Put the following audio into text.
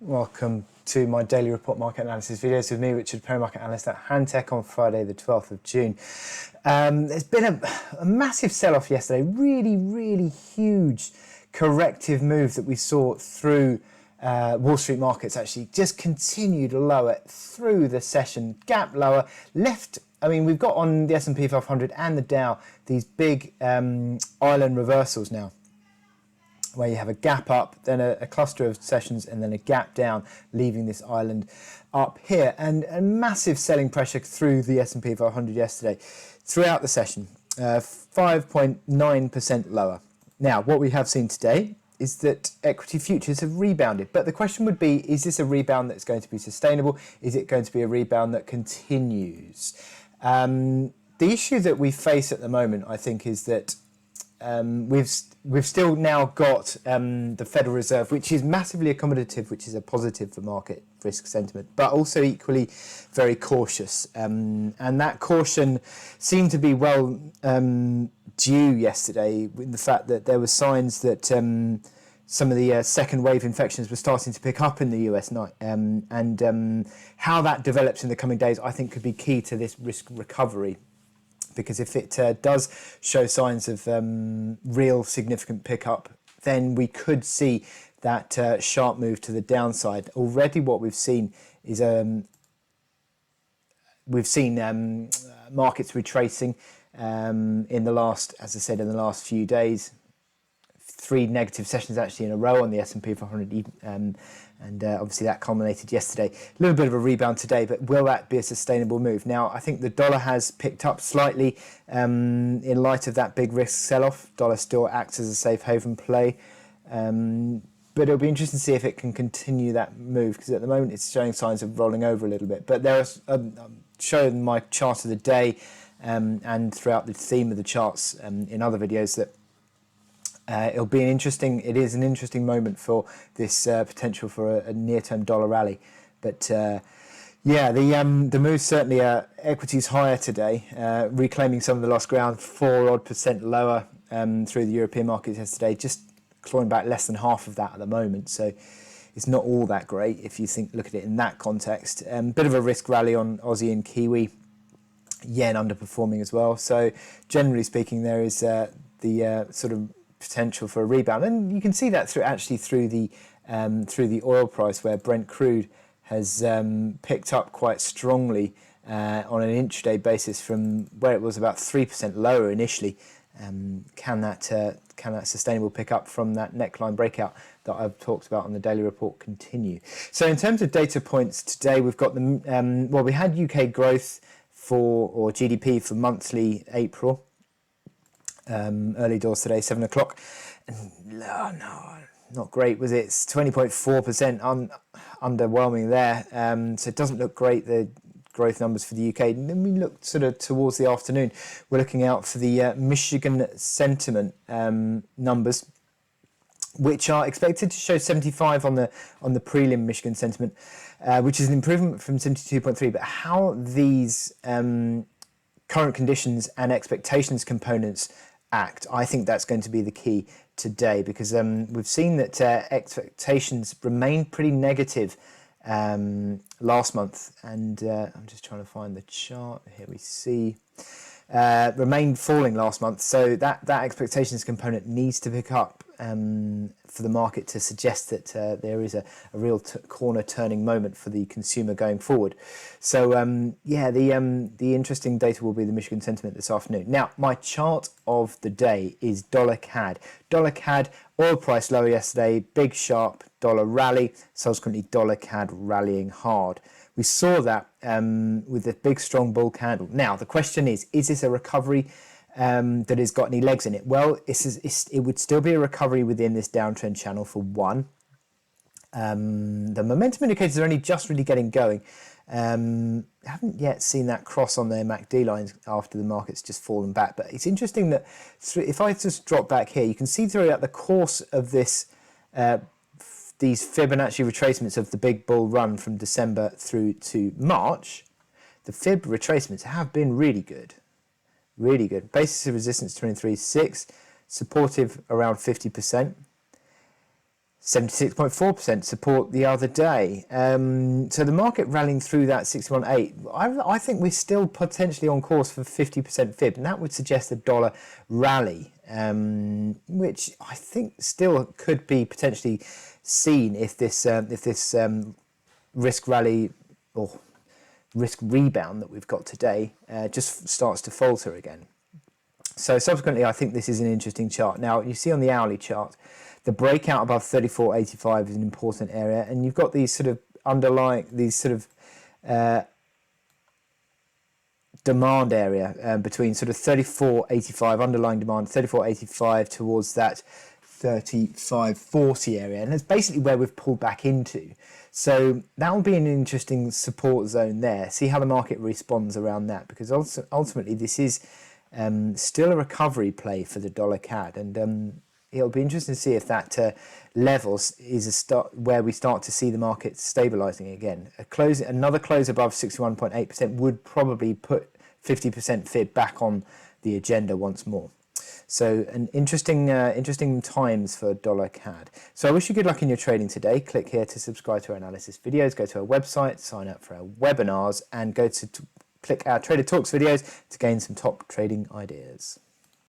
Welcome to my daily report market analysis videos with me, Richard Perry, market analyst at Hantec on Friday the 12th of June. There's been a massive sell-off yesterday, really huge corrective move that we saw through Wall Street markets. Actually just continued lower through the session, gap lower, left. I mean, we've got on the S&P 500 and the Dow these big island reversals now, where you have a gap up, then a cluster of sessions, and then a gap down, leaving this island up here. And a massive selling pressure through the S&P 500 yesterday, throughout the session, 5.9% lower. Now, what we have seen today is that equity futures have rebounded. But the question would be, is this a rebound that's going to be sustainable? Is it going to be a rebound that continues? The issue that we face at the moment, I think, is that we've still now got the Federal Reserve, which is massively accommodative, which is a positive for market risk sentiment, but also equally very cautious. And that caution seemed to be well due yesterday, with the fact that there were signs that some of the second wave infections were starting to pick up in the US night. And how that develops in the coming days, I think, could be key to this risk recovery. Because if it does show signs of real significant pickup, then we could see that sharp move to the downside. Already what we've seen is markets retracing in the last, as I said, in the last few days. 3 negative sessions actually in a row on the S&P 500, and obviously that culminated yesterday. A little bit of a rebound today, but will that be a sustainable move? Now, I think the dollar has picked up slightly in light of that big risk sell-off. Dollar still acts as a safe haven play, but it'll be interesting to see if it can continue that move, because at the moment it's showing signs of rolling over a little bit. But there's showing my chart of the day and throughout the theme of the charts in other videos that it is an interesting moment for this potential for a near-term dollar rally. But yeah, the move certainly, equities higher today, reclaiming some of the lost ground, 4% lower through the European markets yesterday, just clawing back less than half of that at the moment. So it's not all that great if you look at it in that context. Bit of a risk rally on Aussie and Kiwi, yen underperforming as well. So generally speaking, there is the sort of potential for a rebound, and you can see that through the oil price, where Brent crude has picked up quite strongly on an intraday basis from where it was about 3% lower initially. Can that sustainable pickup from that neckline breakout that I've talked about on the daily report continue? So in terms of data points today, we've got we had UK growth or GDP for monthly April. Early doors today, 7 o'clock. No, not great, was it? It's 20.4%, underwhelming there. So it doesn't look great, the growth numbers for the UK. And then we look sort of towards the afternoon. We're looking out for the Michigan sentiment numbers, which are expected to show 75 on the prelim Michigan sentiment, which is an improvement from 72.3. But how these current conditions and expectations components act, I think that's going to be the key today, because we've seen that expectations remained pretty negative last month, and I'm just trying to find the chart here. We see remained falling last month, so that expectations component needs to pick up for the market to suggest that there is a real corner turning moment for the consumer going forward. So yeah, the interesting data will be the Michigan sentiment this afternoon. Now, my chart of the day is dollar CAD. Dollar CAD, oil price lower yesterday, big sharp dollar rally, subsequently dollar CAD rallying hard. We saw that with the big strong bull candle. Now, the question is this a recovery that has got any legs in it? Well, it would still be a recovery within this downtrend channel for one. The momentum indicators are only just really getting going. Haven't yet seen that cross on their MACD lines after the market's just fallen back. But it's interesting that if I just drop back here, you can see throughout the course of this these Fibonacci retracements of the big bull run from December through to March, the Fib retracements have been really good. Really good. Basis of resistance 23.6, supportive around 50%. 76.4% support the other day. So the market rallying through that 61.8. I think we're still potentially on course for 50% fib, and that would suggest a dollar rally, which I think still could be potentially seen if this risk rally or risk rebound that we've got today just starts to falter again. So subsequently, I think this is an interesting chart. Now, you see on the hourly chart, the breakout above 34.85 is an important area, and you've got these sort of underlying, these sort of demand area between sort of 34.85 underlying demand, 34.85 towards that 35.40 area, and that's basically where we've pulled back into. So that will be an interesting support zone there. See how the market responds around that, because ultimately this is still a recovery play for the dollar CAD, and it'll be interesting to see if that levels is a start where we start to see the market stabilizing again. Another close above 61.8% would probably put 50% fib back on the agenda once more. So an interesting times for dollar CAD. So I wish you good luck in your trading today. Click here to subscribe to our analysis videos. Go to our website, sign up for our webinars, and go to click our Trader Talks videos to gain some top trading ideas.